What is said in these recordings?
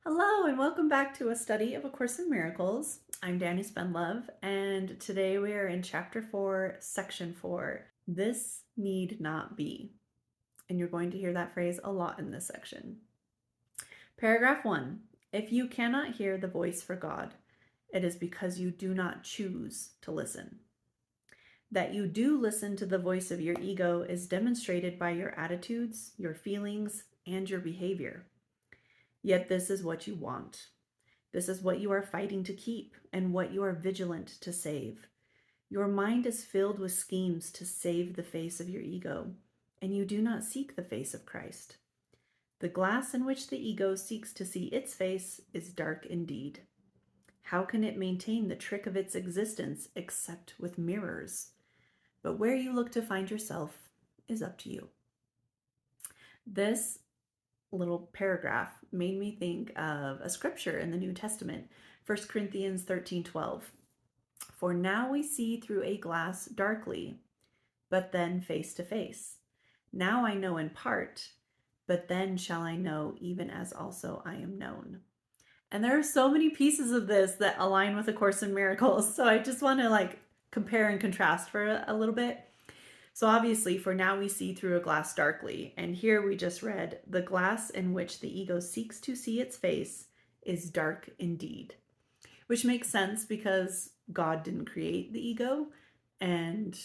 Hello, and welcome back to a study of A Course in Miracles. I'm Danny Spenlove, and today we are in Chapter 4, Section 4. This need not be. And you're going to hear that phrase a lot in this section. Paragraph 1. If you cannot hear the voice for God, it is because you do not choose to listen. That you do listen to the voice of your ego is demonstrated by your attitudes, your feelings, and your behavior. Yet this is what you want. This is what you are fighting to keep and what you are vigilant to save. Your mind is filled with schemes to save the face of your ego, and you do not seek the face of Christ. The glass in which the ego seeks to see its face is dark indeed. How can it maintain the trick of its existence except with mirrors? But where you look to find yourself is up to you. This little paragraph made me think of a scripture in the New Testament, 1 Corinthians 13:12. For now we see through a glass darkly, but then face to face. Now I know in part, but then shall I know even as also I am known. And there are so many pieces of this that align with A Course in Miracles. So I just want to compare and contrast for a little bit. So obviously, for now we see through a glass darkly. And here we just read, the glass in which the ego seeks to see its face is dark indeed. Which makes sense because God didn't create the ego. And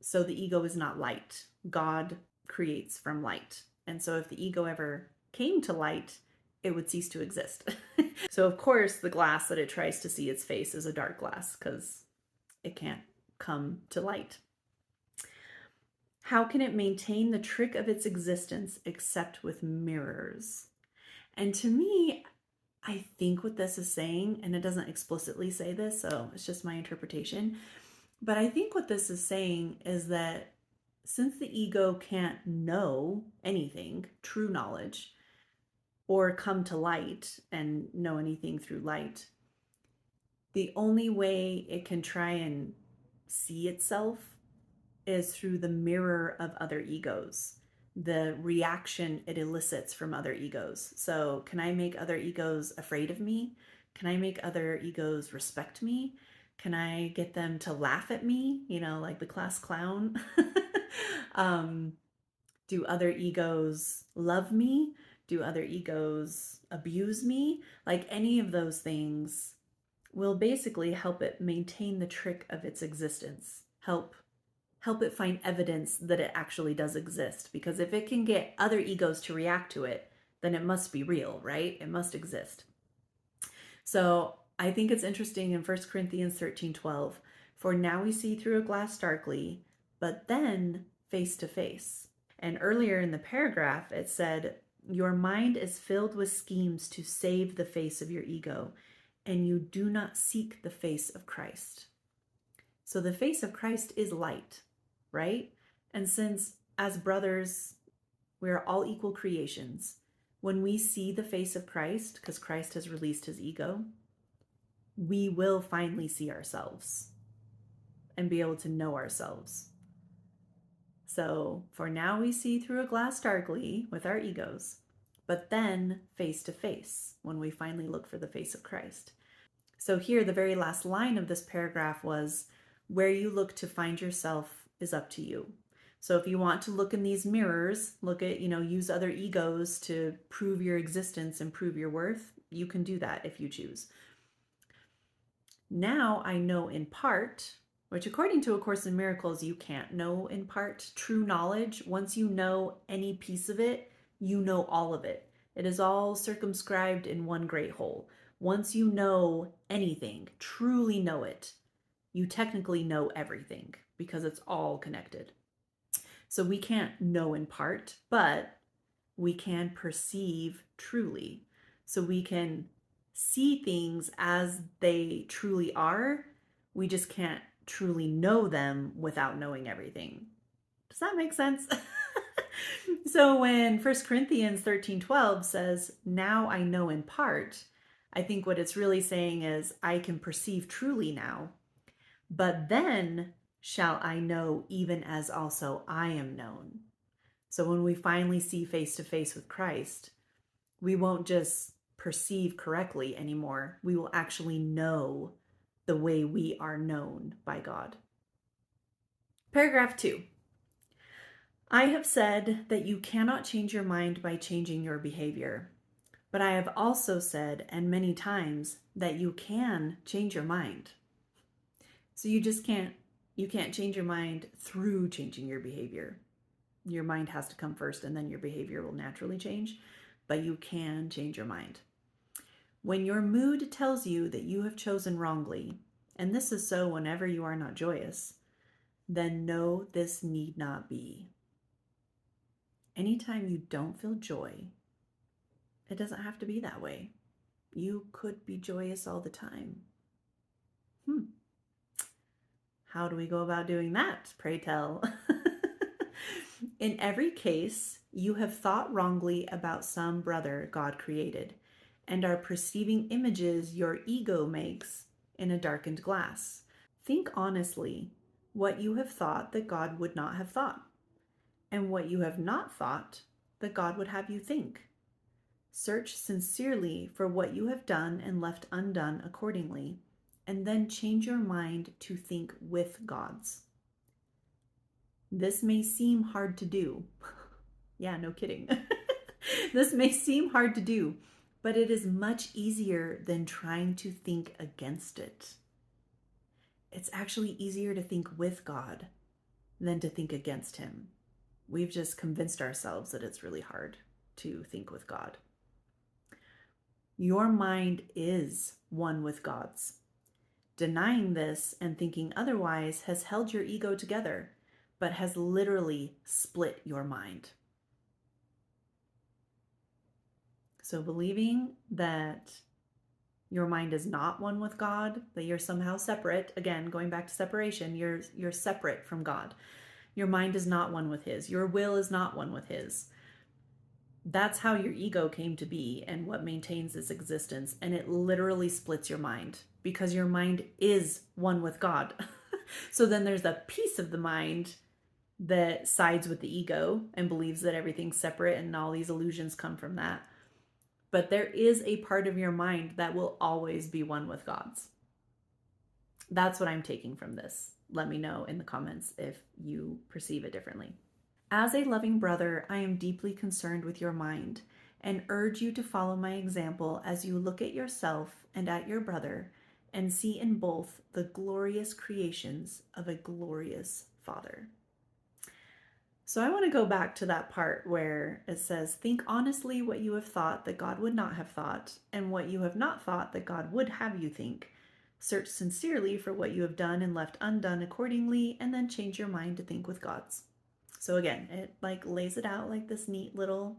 so the ego is not light. God creates from light. And so if the ego ever came to light, it would cease to exist. So of course, the glass that it tries to see its face is a dark glass because it can't come to light. How can it maintain the trick of its existence except with mirrors? And to me, I think what this is saying, and it doesn't explicitly say this, so it's just my interpretation, but I think what this is saying is that since the ego can't know anything, true knowledge, or come to light and know anything through light, the only way it can try and see itself is through the mirror of other egos, the reaction it elicits from other egos. So, can I make other egos afraid of me? Can I make other egos respect me? Can I get them to laugh at me, like the class clown? Do other egos love me? Do other egos abuse me? Like any of those things will basically help it maintain the trick of its existence, help it find evidence that it actually does exist. Because if it can get other egos to react to it, then it must be real, right? It must exist. So I think it's interesting in 1 Corinthians 13:12, for now we see through a glass darkly, but then face to face. And earlier in the paragraph, it said, your mind is filled with schemes to save the face of your ego, and you do not seek the face of Christ. So the face of Christ is light, right? And since as brothers, we are all equal creations, when we see the face of Christ, because Christ has released his ego, we will finally see ourselves and be able to know ourselves. So for now we see through a glass darkly with our egos, but then face to face when we finally look for the face of Christ. So here, the very last line of this paragraph was, where you look to find yourself is up to you. So if you want to look in these mirrors, look at, use other egos to prove your existence and prove your worth, you can do that if you choose. Now I know in part, which according to A Course in Miracles, you can't know in part. True knowledge, once you know any piece of it, you know all of it. It is all circumscribed in one great whole. Once you know anything, truly know it, you technically know everything because it's all connected. So we can't know in part, but we can perceive truly. So we can see things as they truly are. We just can't truly know them without knowing everything. Does that make sense? So when 1 Corinthians 13:12 says, now I know in part, I think what it's really saying is I can perceive truly now, but then shall I know even as also I am known. So when we finally see face to face with Christ, we won't just perceive correctly anymore. We will actually know the way we are known by God. Paragraph 2. I have said that you cannot change your mind by changing your behavior. But I have also said, and many times, that you can change your mind. So you can't change your mind through changing your behavior. Your mind has to come first and then your behavior will naturally change, but you can change your mind. When your mood tells you that you have chosen wrongly, and this is so whenever you are not joyous, then know this need not be. Anytime you don't feel joy, it doesn't have to be that way. You could be joyous all the time. How do we go about doing that, pray tell? In every case, you have thought wrongly about some brother God created and are perceiving images your ego makes in a darkened glass. Think honestly what you have thought that God would not have thought, and what you have not thought that God would have you think. Search sincerely for what you have done and left undone accordingly, and then change your mind to think with God's. This may seem hard to do. Yeah, no kidding. This may seem hard to do, but it is much easier than trying to think against it. It's actually easier to think with God than to think against Him. We've just convinced ourselves that it's really hard to think with God. Your mind is one with God's. Denying this and thinking otherwise has held your ego together, but has literally split your mind. So believing that your mind is not one with God, that you're somehow separate, again, going back to separation, you're separate from God. Your mind is not one with His. Your will is not one with His. That's how your ego came to be and what maintains its existence. And it literally splits your mind because your mind is one with God. So then there's a piece of the mind that sides with the ego and believes that everything's separate and all these illusions come from that. But there is a part of your mind that will always be one with God's. That's what I'm taking from this. Let me know in the comments if you perceive it differently. As a loving brother, I am deeply concerned with your mind and urge you to follow my example as you look at yourself and at your brother and see in both the glorious creations of a glorious Father. So I want to go back to that part where it says, think honestly what you have thought that God would not have thought, and what you have not thought that God would have you think. Search sincerely for what you have done and left undone accordingly, and then change your mind to think with God's. So again, it lays it out like this neat little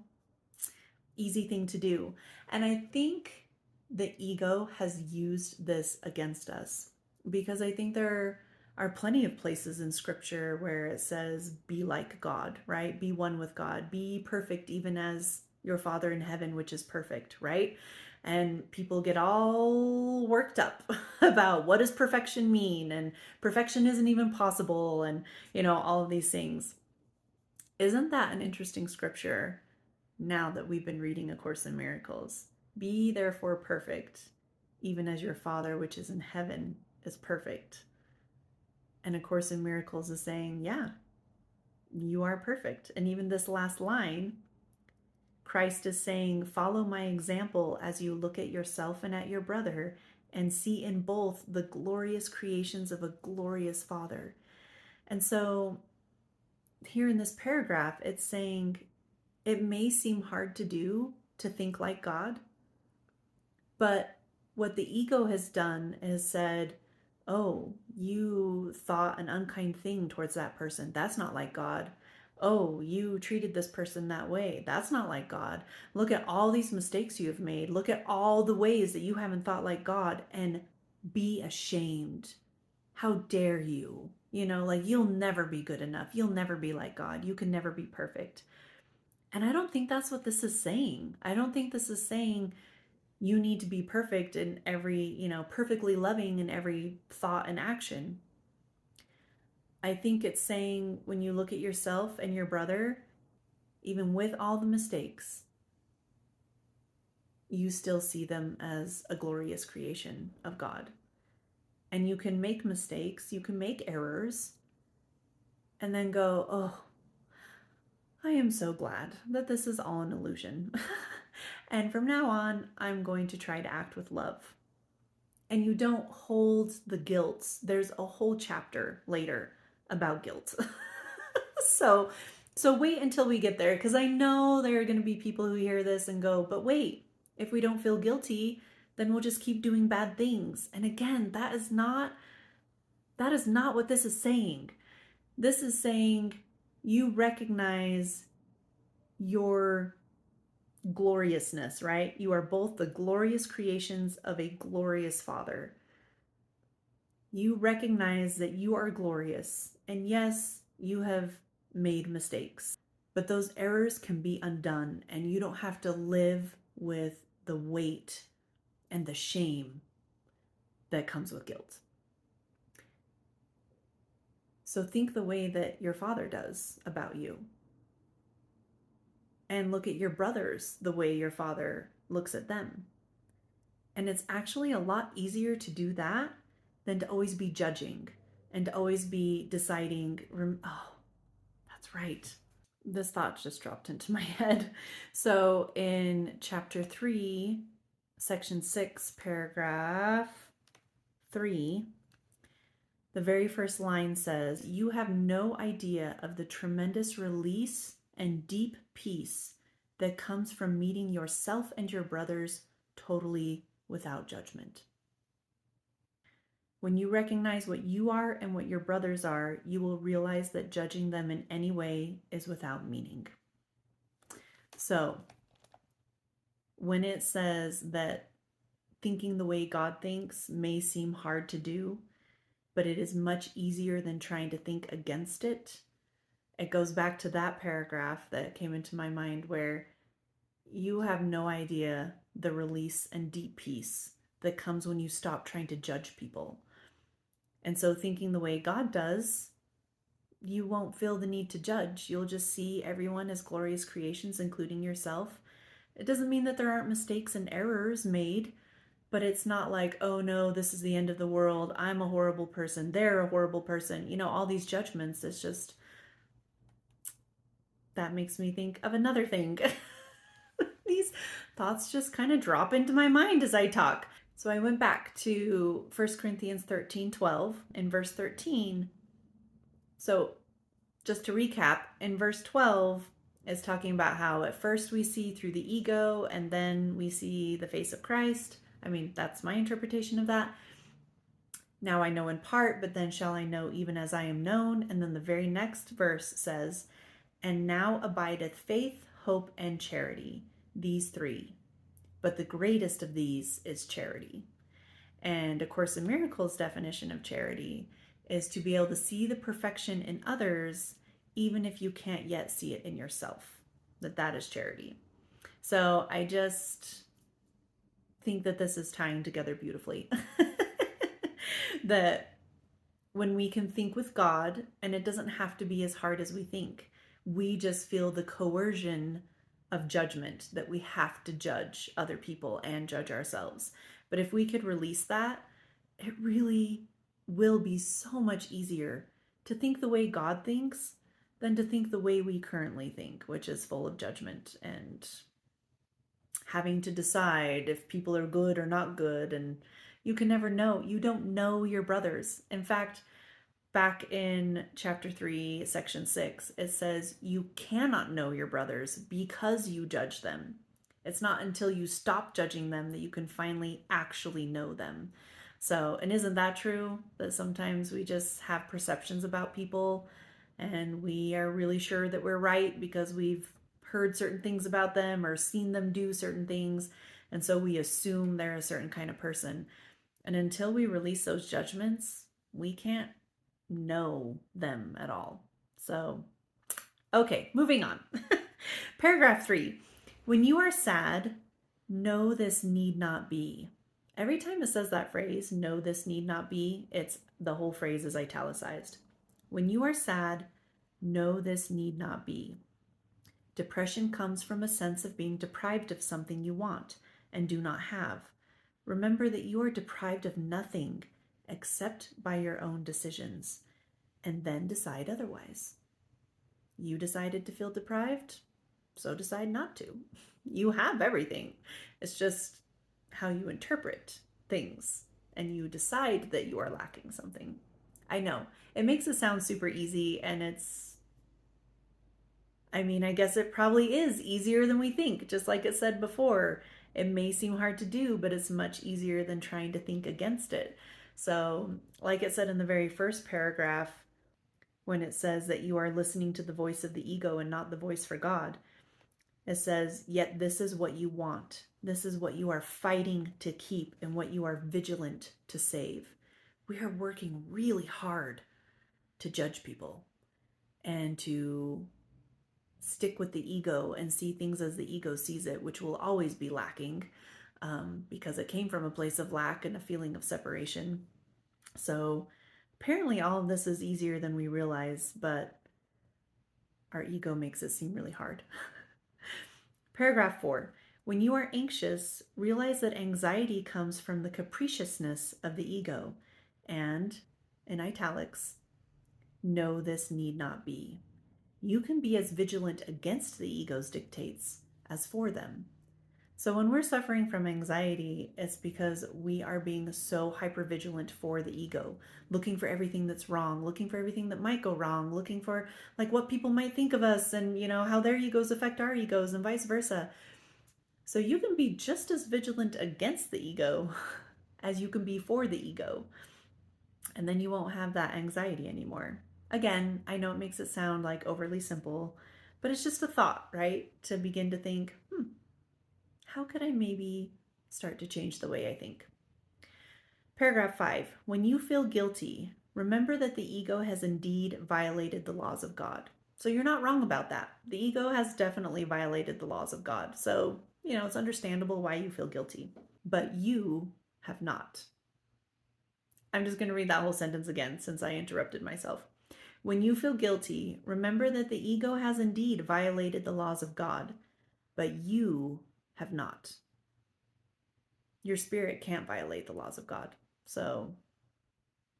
easy thing to do. And I think the ego has used this against us because I think there are plenty of places in scripture where it says, be like God, right? Be one with God, be perfect even as your Father in heaven, which is perfect, right? And people get all worked up about what does perfection mean? And perfection isn't even possible. And, all of these things. Isn't that an interesting scripture now that we've been reading A Course in Miracles? Be therefore perfect, even as your Father which is in heaven is perfect. And A Course in Miracles is saying, yeah, you are perfect. And even this last line, Christ is saying, follow my example as you look at yourself and at your brother and see in both the glorious creations of a glorious Father. And so here in this paragraph, it's saying it may seem hard to do to think like God, but what the ego has done is said, oh, you thought an unkind thing towards that person. That's not like God. Oh, you treated this person that way. That's not like God. Look at all these mistakes you have made. Look at all the ways that you haven't thought like God, and be ashamed. How dare you? You'll never be good enough. You'll never be like God. You can never be perfect. And I don't think that's what this is saying. I don't think this is saying you need to be perfect in every, perfectly loving in every thought and action. I think it's saying when you look at yourself and your brother, even with all the mistakes, you still see them as a glorious creation of God. And you can make mistakes, you can make errors, and then go, oh, I am so glad that this is all an illusion. And from now on, I'm going to try to act with love. And you don't hold the guilt. There's a whole chapter later about guilt. so so wait until we get there, because I know there are going to be people who hear this and go, but wait, if we don't feel guilty, then we'll just keep doing bad things. And again, that is not what this is saying. This is saying you recognize your gloriousness, right? You are both the glorious creations of a glorious Father. You recognize that you are glorious. And yes, you have made mistakes, but those errors can be undone, and you don't have to live with the weight and the shame that comes with guilt. So think the way that your Father does about you. And look at your brothers the way your Father looks at them. And it's actually a lot easier to do that than to always be judging and to always be deciding, oh, that's right. This thought just dropped into my head. So in chapter 3, section 6, paragraph 3, the very first line says, "You have no idea of the tremendous release and deep peace that comes from meeting yourself and your brothers totally without judgment." When you recognize what you are and what your brothers are, you will realize that judging them in any way is without meaning. So, when it says that thinking the way God thinks may seem hard to do, but it is much easier than trying to think against it, it goes back to that paragraph that came into my mind where you have no idea the release and deep peace that comes when you stop trying to judge people. And so thinking the way God does, you won't feel the need to judge. You'll just see everyone as glorious creations, including yourself. It doesn't mean that there aren't mistakes and errors made, but it's not like, oh no, this is the end of the world. I'm a horrible person. They're a horrible person. You know, all these judgments. It's just, that makes me think of another thing. These thoughts just kind of drop into my mind as I talk. So I went back to 1 Corinthians 13:12 in verse 13. So just to recap, in verse 12 is talking about how at first we see through the ego and then we see the face of Christ. I mean, that's my interpretation of that. Now I know in part, but then shall I know even as I am known. And then the very next verse says, "And now abideth faith, hope, and charity, these three. But the greatest of these is charity." And A Course in Miracles' definition of charity is to be able to see the perfection in others, even if you can't yet see it in yourself. That is charity. So I just think that this is tying together beautifully. That when we can think with God, and it doesn't have to be as hard as we think, we just feel the coercion of judgment, that we have to judge other people and judge ourselves. But if we could release that, it really will be so much easier to think the way God thinks than to think the way we currently think, which is full of judgment and having to decide if people are good or not good. And you can never know. You don't know your brothers. In fact, back in chapter 3, section 6, it says you cannot know your brothers because you judge them. It's not until you stop judging them that you can finally actually know them. So, and isn't that true? That sometimes we just have perceptions about people and we are really sure that we're right because we've heard certain things about them or seen them do certain things. And so we assume they're a certain kind of person. And until we release those judgments, we can't know them at all. So, okay, moving on. Paragraph 3. When you are sad, know this need not be. Every time it says that phrase, know this need not be, it's the whole phrase is italicized. When you are sad, know this need not be. Depression comes from a sense of being deprived of something you want, and do not have. Remember that you are deprived of nothing except by your own decisions, and then decide otherwise. You decided to feel deprived, so decide not to. You have everything. It's just how you interpret things, and you decide that you are lacking something. I know, it makes it sound super easy, and I guess it probably is easier than we think. Just like it said before, it may seem hard to do, but it's much easier than trying to think against it. So, like it said in the very first paragraph, when it says that you are listening to the voice of the ego and not the voice for God, it says, yet this is what you want. This is what you are fighting to keep and what you are vigilant to save. We are working really hard to judge people and to stick with the ego and see things as the ego sees it, which will always be lacking, because it came from a place of lack and a feeling of separation. So apparently all of this is easier than we realize, but our ego makes it seem really hard. Paragraph 4. When you are anxious, realize that anxiety comes from the capriciousness of the ego, and, in italics, know this need not be. You can be as vigilant against the ego's dictates as for them. So when we're suffering from anxiety, it's because we are being so hypervigilant for the ego, looking for everything that's wrong, looking for everything that might go wrong, looking for like what people might think of us and how their egos affect our egos and vice versa. So you can be just as vigilant against the ego as you can be for the ego. And then you won't have that anxiety anymore. Again, I know it makes it sound like overly simple, but it's just a thought, right? To begin to think, how could I maybe start to change the way I think? Paragraph 5. When you feel guilty, remember that the ego has indeed violated the laws of God. So you're not wrong about that. The ego has definitely violated the laws of God. So, it's understandable why you feel guilty. But you have not. I'm just going to read that whole sentence again since I interrupted myself. When you feel guilty, remember that the ego has indeed violated the laws of God, but you have not. Your spirit can't violate the laws of God. So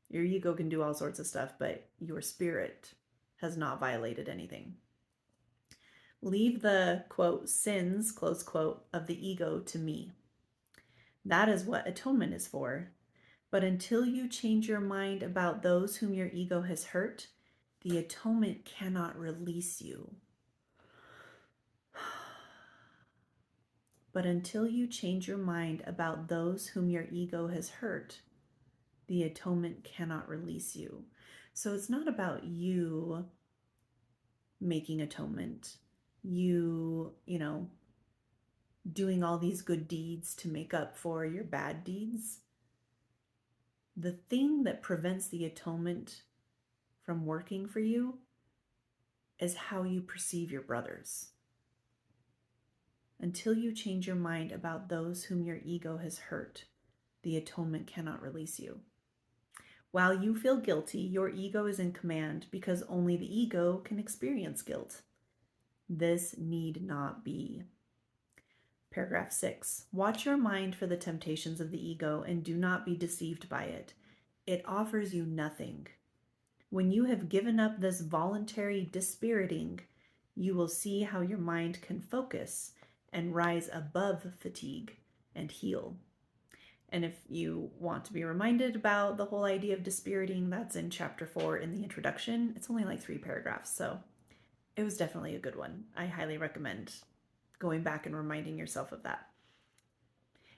your ego can do all sorts of stuff, but your spirit has not violated anything. Leave the, quote, sins, close quote, of the ego to me. That is what atonement is for. But until you change your mind about those whom your ego has hurt, the atonement cannot release you. But until you change your mind about those whom your ego has hurt, the atonement cannot release you. So it's not about you making atonement, you doing all these good deeds to make up for your bad deeds. The thing that prevents the atonement from working for you is how you perceive your brothers. Until you change your mind about those whom your ego has hurt, the atonement cannot release you. While you feel guilty, your ego is in command because only the ego can experience guilt. This need not be. Paragraph 6. Watch your mind for the temptations of the ego and do not be deceived by it. It offers you nothing. When you have given up this voluntary dispiriting, you will see how your mind can focus and rise above fatigue and heal. And if you want to be reminded about the whole idea of dispiriting, that's in chapter 4 in the introduction. It's only like 3 paragraphs, so it was definitely a good one. I highly recommend going back and reminding yourself of that.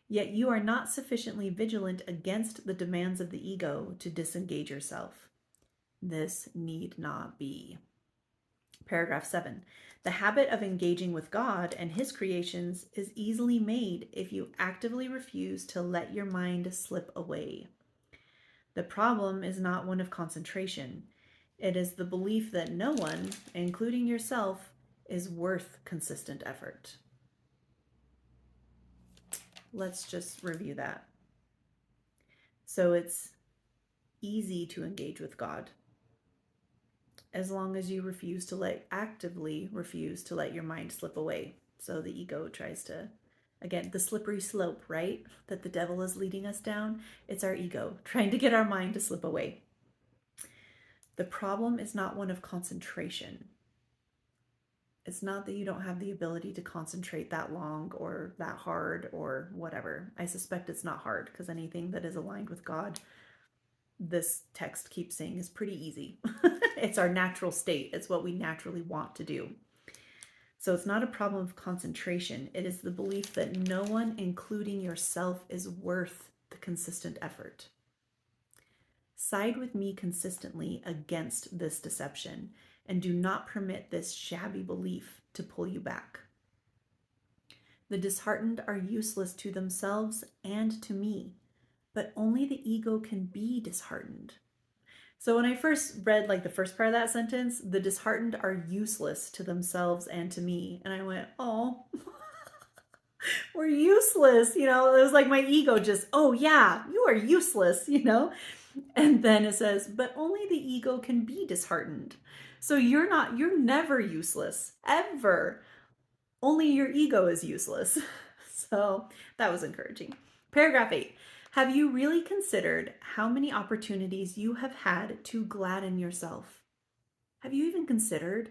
Yet you are not sufficiently vigilant against the demands of the ego to disengage yourself. This need not be. Paragraph 7. The habit of engaging with God and His creations is easily made if you actively refuse to let your mind slip away. The problem is not one of concentration. It is the belief that no one, including yourself, is worth consistent effort. Let's just review that. So it's easy to engage with God as long as you actively refuse to let your mind slip away. So the ego tries to Again, the slippery slope, right? That the devil is leading us down. It's our ego trying to get our mind to slip away. The problem is not one of concentration. It's not that you don't have the ability to concentrate that long or that hard or whatever. I suspect it's not hard because anything that is aligned with God, this text keeps saying, is pretty easy. It's our natural state. It's what we naturally want to do. So it's not a problem of concentration. It is the belief that no one, including yourself, is worth the consistent effort. Side with me consistently against this deception, and do not permit this shabby belief to pull you back. The disheartened are useless to themselves and to me, but only the ego can be disheartened. So when I first read like the first part of that sentence, the disheartened are useless to themselves and to me, and I went, oh, we're useless. You know, it was like my ego just, oh yeah, you are useless, you know? And then it says, but only the ego can be disheartened. So you're never useless, ever. Only your ego is useless. So that was encouraging. Paragraph 8. Have you really considered how many opportunities you have had to gladden yourself? Have you even considered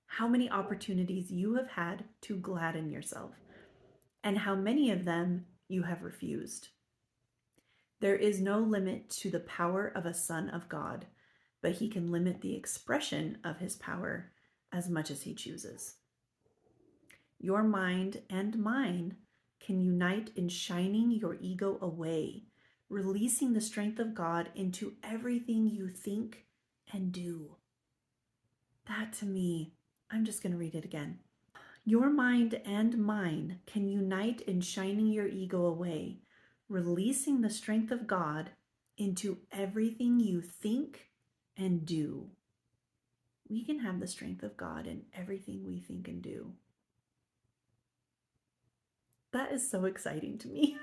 how many opportunities you have had to gladden yourself? And how many of them you have refused? There is no limit to the power of a son of God, but he can limit the expression of his power as much as he chooses. Your mind and mine can unite in shining your ego away, releasing the strength of God into everything you think and do. That to me, I'm just going to read it again. Your mind and mine can unite in shining your ego away, releasing the strength of God into everything you think and do. We can have the strength of God in everything we think and do. That is so exciting to me.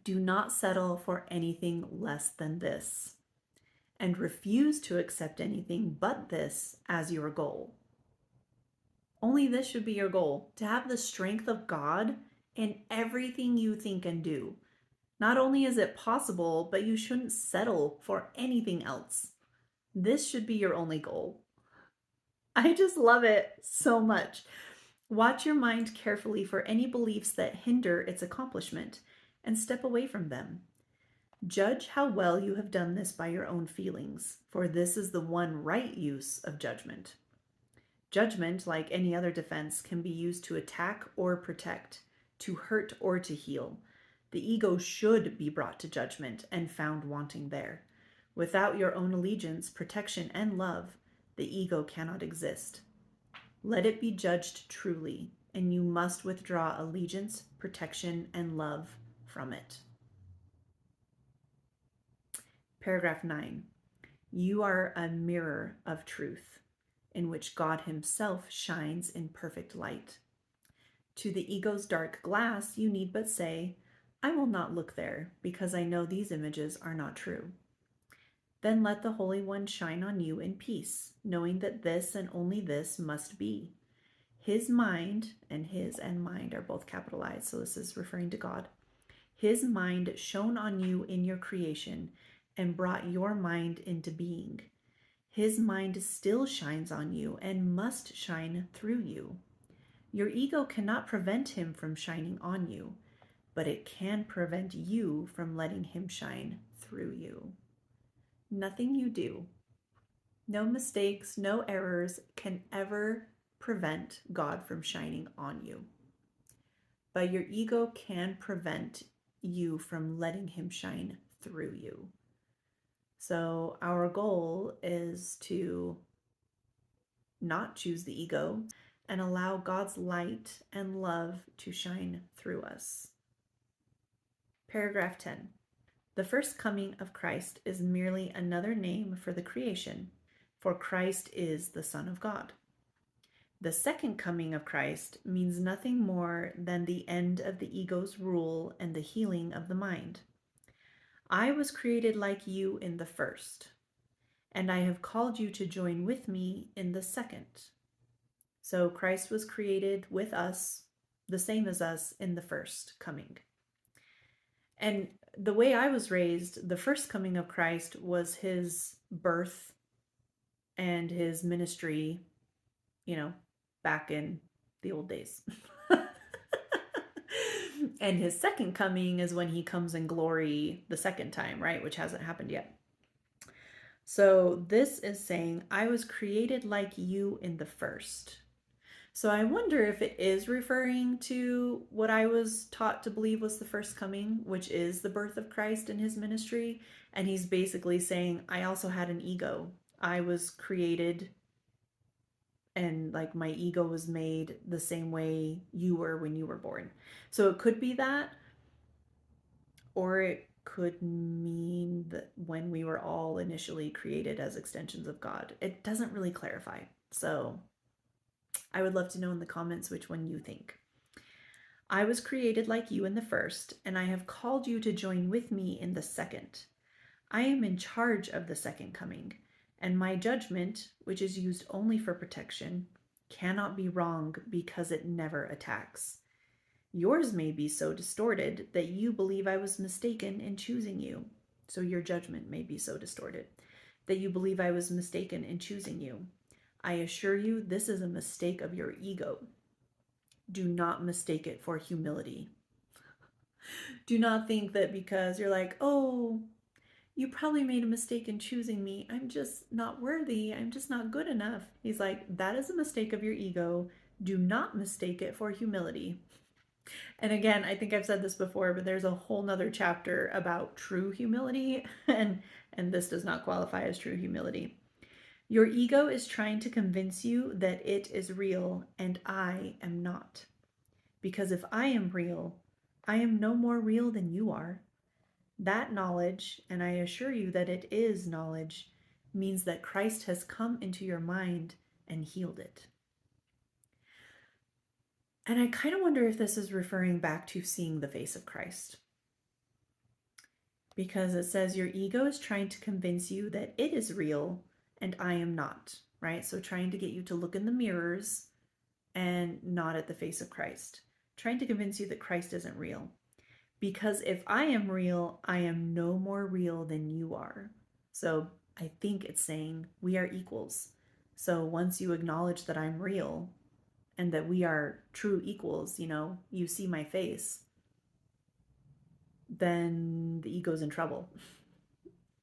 Do not settle for anything less than this, and refuse to accept anything but this as your goal. Only this should be your goal, to have the strength of God in everything you think and do. Not only is it possible, but you shouldn't settle for anything else. This should be your only goal. I just love it so much. Watch your mind carefully for any beliefs that hinder its accomplishment and step away from them. Judge how well you have done this by your own feelings, for this is the one right use of judgment. Judgment, like any other defense, can be used to attack or protect, to hurt or to heal. The ego should be brought to judgment and found wanting there. Without your own allegiance, protection, and love, the ego cannot exist. Let it be judged truly, and you must withdraw allegiance, protection, and love from it. Paragraph 9. You are a mirror of truth, in which God himself shines in perfect light. To the ego's dark glass, you need but say, I will not look there, because I know these images are not true. Then let the Holy One shine on you in peace, knowing that this and only this must be. His mind, and his and mind are both capitalized, so this is referring to God. His mind shone on you in your creation and brought your mind into being. His mind still shines on you and must shine through you. Your ego cannot prevent him from shining on you, but it can prevent you from letting him shine through you. Nothing you do, no mistakes, no errors can ever prevent God from shining on you. But your ego can prevent you from letting him shine through you. So our goal is to not choose the ego and allow God's light and love to shine through us. Paragraph 10. The first coming of Christ is merely another name for the creation, for Christ is the Son of God. The second coming of Christ means nothing more than the end of the ego's rule and the healing of the mind. I was created like you in the first, and I have called you to join with me in the second. So Christ was created with us, the same as us in the first coming. And the way I was raised, the first coming of Christ was his birth and his ministry, you know, back in the old days. And his second coming is when he comes in glory the second time, right? Which hasn't happened yet. So this is saying, I was created like you in the first. So I wonder if it is referring to what I was taught to believe was the first coming, which is the birth of Christ and his ministry. And he's basically saying, I also had an ego. I was created and like my ego was made the same way you were when you were born. So it could be that, or it could mean that when we were all initially created as extensions of God. It doesn't really clarify. So I would love to know in the comments which one you think. I was created like you in the first, and I have called you to join with me in the second. I am in charge of the second coming, and my judgment, which is used only for protection, cannot be wrong because it never attacks. Yours may be so distorted that you believe I was mistaken in choosing you. So your judgment may be so distorted that you believe I was mistaken in choosing you. I assure you, this is a mistake of your ego. Do not mistake it for humility. Do not think that because you're like, oh, you probably made a mistake in choosing me. I'm just not worthy. I'm just not good enough. He's like, that is a mistake of your ego. Do not mistake it for humility. And again, I think I've said this before, but there's a whole nother chapter about true humility, and this does not qualify as true humility. Your ego is trying to convince you that it is real and I am not. Because if I am real, I am no more real than you are. That knowledge, and I assure you that it is knowledge, means that Christ has come into your mind and healed it. And I kind of wonder if this is referring back to seeing the face of Christ. Because it says your ego is trying to convince you that it is real and I am not, right? So trying to get you to look in the mirrors and not at the face of Christ. Trying to convince you that Christ isn't real. Because if I am real, I am no more real than you are. So I think it's saying we are equals. So once you acknowledge that I'm real and that we are true equals, you see my face, then the ego's in trouble.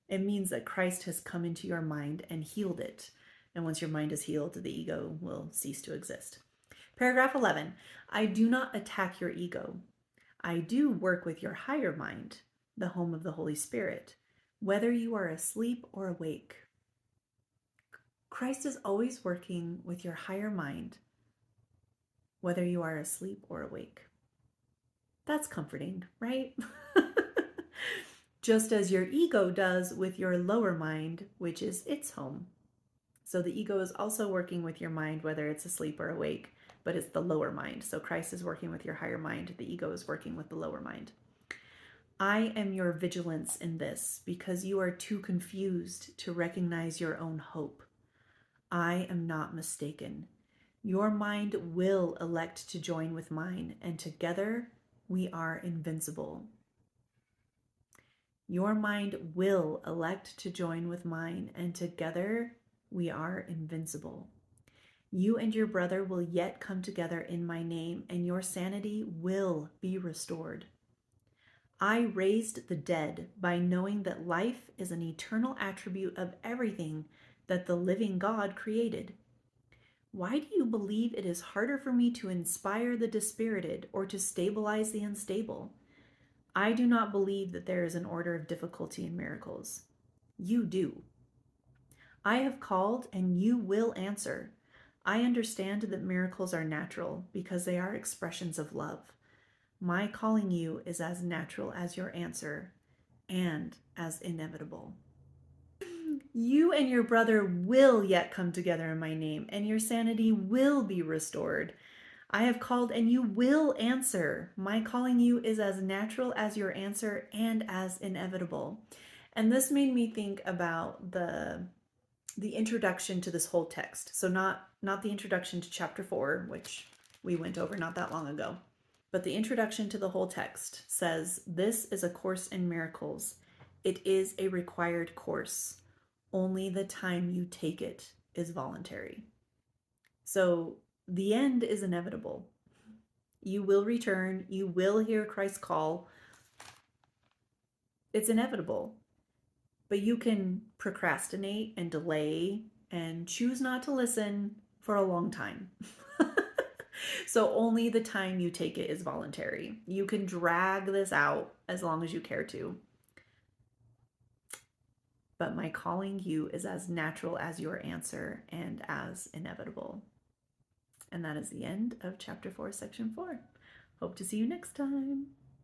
It means that Christ has come into your mind and healed it. And once your mind is healed, the ego will cease to exist. Paragraph 11, I do not attack your ego. I do work with your higher mind, the home of the Holy Spirit, whether you are asleep or awake. Christ is always working with your higher mind, whether you are asleep or awake. That's comforting, right? Just as your ego does with your lower mind, which is its home. So the ego is also working with your mind, whether it's asleep or awake, but it's the lower mind. So Christ is working with your higher mind. The ego is working with the lower mind. I am your vigilance in this because you are too confused to recognize your own hope. I am not mistaken. Your mind will elect to join with mine, and together we are invincible. Your mind will elect to join with mine, and together we are invincible. You and your brother will yet come together in my name, and your sanity will be restored. I raised the dead by knowing that life is an eternal attribute of everything that the living God created. Why do you believe it is harder for me to inspire the dispirited or to stabilize the unstable? I do not believe that there is an order of difficulty in miracles. You do. I have called and you will answer. I understand that miracles are natural because they are expressions of love. My calling you is as natural as your answer and as inevitable. You and your brother will yet come together in my name, and your sanity will be restored. I have called and you will answer. My calling you is as natural as your answer and as inevitable. And this made me think about the the introduction to this whole text. So not the introduction to chapter 4, which we went over not that long ago, but the introduction to the whole text says, "This is a course in miracles. It is a required course. Only the time you take it is voluntary." So the end is inevitable. You will return. You will hear Christ's call. It's inevitable. But you can procrastinate and delay and choose not to listen for a long time. So only the time you take it is voluntary. You can drag this out as long as you care to. But my calling you is as natural as your answer and as inevitable. And that is the end of chapter 4, section 4. Hope to see you next time.